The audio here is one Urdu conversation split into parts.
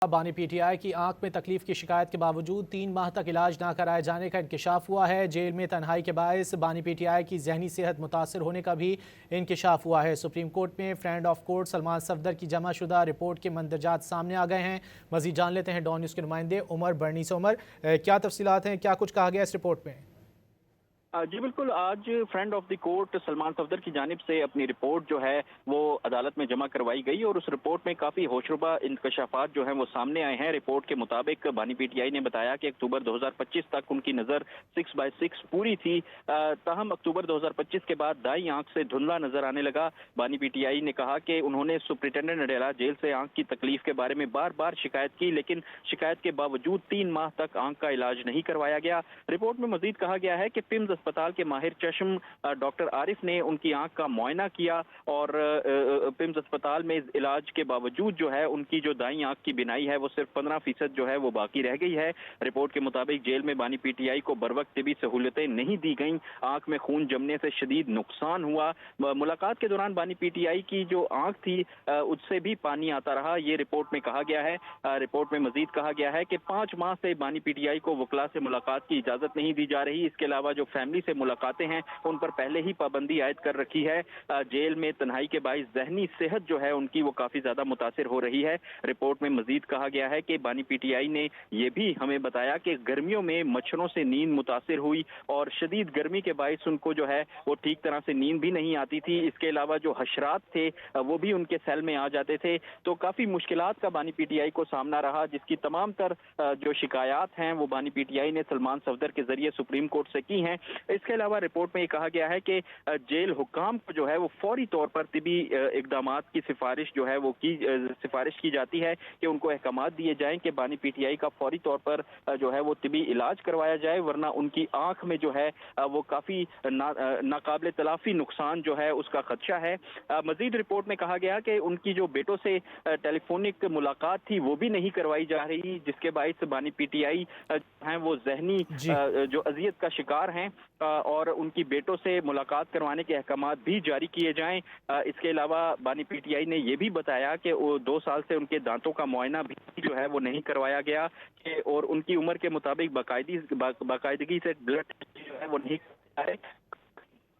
بانی پی ٹی آئی کی آنکھ میں تکلیف کی شکایت کے باوجود 3 ماہ تک علاج نہ کرائے جانے کا انکشاف ہوا ہے۔ جیل میں تنہائی کے باعث بانی پی ٹی آئی کی ذہنی صحت متاثر ہونے کا بھی انکشاف ہوا ہے۔ سپریم کورٹ میں friend of court Salman Safdar کی جمع شدہ رپورٹ کے مندرجات سامنے آ گئے ہیں۔ مزید جان لیتے ہیں ڈان نیوز کے نمائندے عمر برنی سے۔ عمر، کیا تفصیلات ہیں، کیا کچھ کہا گیا اس رپورٹ میں؟ جی بالکل، آج friend of the court Salman Safdar کی جانب سے اپنی رپورٹ جو ہے وہ عدالت میں جمع کروائی گئی اور اس رپورٹ میں کافی ہوشربا انکشافات جو ہیں وہ سامنے آئے ہیں۔ رپورٹ کے مطابق بانی پی ٹی آئی نے بتایا کہ اکتوبر 2025 تک ان کی نظر 6/6 پوری تھی، تاہم اکتوبر 2025 کے بعد دائیں آنکھ سے دھندلا نظر آنے لگا۔ بانی پی ٹی آئی نے کہا کہ انہوں نے سپرنٹینڈنٹ اڈیالہ جیل سے آنکھ کی تکلیف کے بارے میں بار بار شکایت کی، لیکن شکایت کے باوجود 3 ماہ تک آنکھ کا علاج نہیں کروایا گیا۔ رپورٹ میں مزید کہا گیا ہے کہ پمز اسپتال کے ماہر چشم ڈاکٹر عارف نے ان کی آنکھ کا معائنہ کیا اور پمز اسپتال میں علاج کے باوجود جو ہے ان کی جو دائیں آنکھ کی بینائی ہے وہ صرف 15% جو ہے وہ باقی رہ گئی ہے۔ رپورٹ کے مطابق جیل میں بانی پی ٹی آئی کو بروقت طبی سہولتیں نہیں دی گئیں، آنکھ میں خون جمنے سے شدید نقصان ہوا۔ ملاقات کے دوران بانی پی ٹی آئی کی جو آنکھ تھی اس سے بھی پانی آتا رہا، یہ رپورٹ میں کہا گیا ہے۔ رپورٹ میں مزید کہا گیا ہے کہ 5 ماہ سے بانی پی ٹی آئی کو وکلاء سے ملاقات کی اجازت نہیں دی جا رہی۔ اس کے علاوہ جو فیملی سے ملاقاتیں ہیں ان پر پہلے ہی پابندی عائد کر رکھی ہے۔ جیل میں تنہائی کے باعث ذہنی صحت جو ہے ان کی وہ کافی زیادہ متاثر ہو رہی ہے۔ رپورٹ میں مزید کہا گیا ہے کہ بانی پی ٹی آئی نے یہ بھی ہمیں بتایا کہ گرمیوں میں مچھروں سے نیند متاثر ہوئی اور شدید گرمی کے باعث ان کو جو ہے وہ ٹھیک طرح سے نیند بھی نہیں آتی تھی۔ اس کے علاوہ جو حشرات تھے وہ بھی ان کے سیل میں آ جاتے تھے، تو کافی مشکلات کا بانی پی ٹی آئی کو سامنا رہا، جس کی تمام تر جو شکایات ہیں وہ بانی پی ٹی آئی نے سلمان صفدر کے ذریعے سپریم کورٹ سے کی ہیں۔ اس کے علاوہ رپورٹ میں یہ کہا گیا ہے کہ جیل حکام کو جو ہے وہ فوری طور پر طبی اقدامات کی سفارش جو ہے وہ سفارش کی جاتی ہے کہ ان کو احکامات دیے جائیں کہ بانی پی ٹی آئی کا فوری طور پر جو ہے وہ طبی علاج کروایا جائے، ورنہ ان کی آنکھ میں جو ہے وہ کافی ناقابل تلافی نقصان جو ہے اس کا خدشہ ہے۔ مزید رپورٹ میں کہا گیا کہ ان کی جو بیٹوں سے ٹیلی فونک ملاقات تھی وہ بھی نہیں کروائی جا رہی، جس کے باعث بانی پی ٹی آئی ہیں وہ ذہنی جو اذیت کا شکار ہیں اور ان کی بیٹوں سے ملاقات کروانے کے احکامات بھی جاری کیے جائیں۔ اس کے علاوہ بانی پی ٹی آئی نے یہ بھی بتایا کہ 2 سال سے ان کے دانتوں کا معائنہ بھی جو ہے وہ نہیں کروایا گیا اور ان کی عمر کے مطابق باقاعدگی سے بلڈ جو ہے وہ نہیں کروایا ہے۔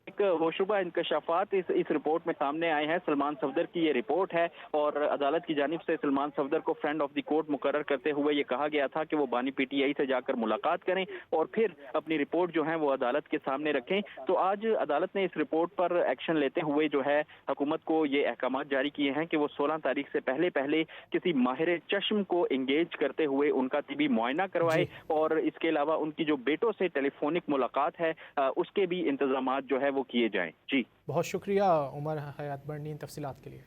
ایک ہوشربا انکشافات اس رپورٹ میں سامنے آئے ہیں۔ سلمان صفدر کی یہ رپورٹ ہے اور عدالت کی جانب سے سلمان صفدر کو فرینڈ آف دی کورٹ مقرر کرتے ہوئے یہ کہا گیا تھا کہ وہ بانی پی ٹی آئی سے جا کر ملاقات کریں اور پھر اپنی رپورٹ جو ہے وہ عدالت کے سامنے رکھیں۔ تو آج عدالت نے اس رپورٹ پر ایکشن لیتے ہوئے جو ہے حکومت کو یہ احکامات جاری کیے ہیں کہ وہ 16 تاریخ سے پہلے کسی ماہر چشم کو انگیج کرتے ہوئے ان کا طبی معائنہ کروائے اور اس کے علاوہ ان کی جو بیٹوں سے ٹیلی فونک ملاقات ہے اس کے بھی انتظامات جو ہے وہ کیے جائیں۔ جی بہت شکریہ عمر حیات برنی ان تفصیلات کے لیے۔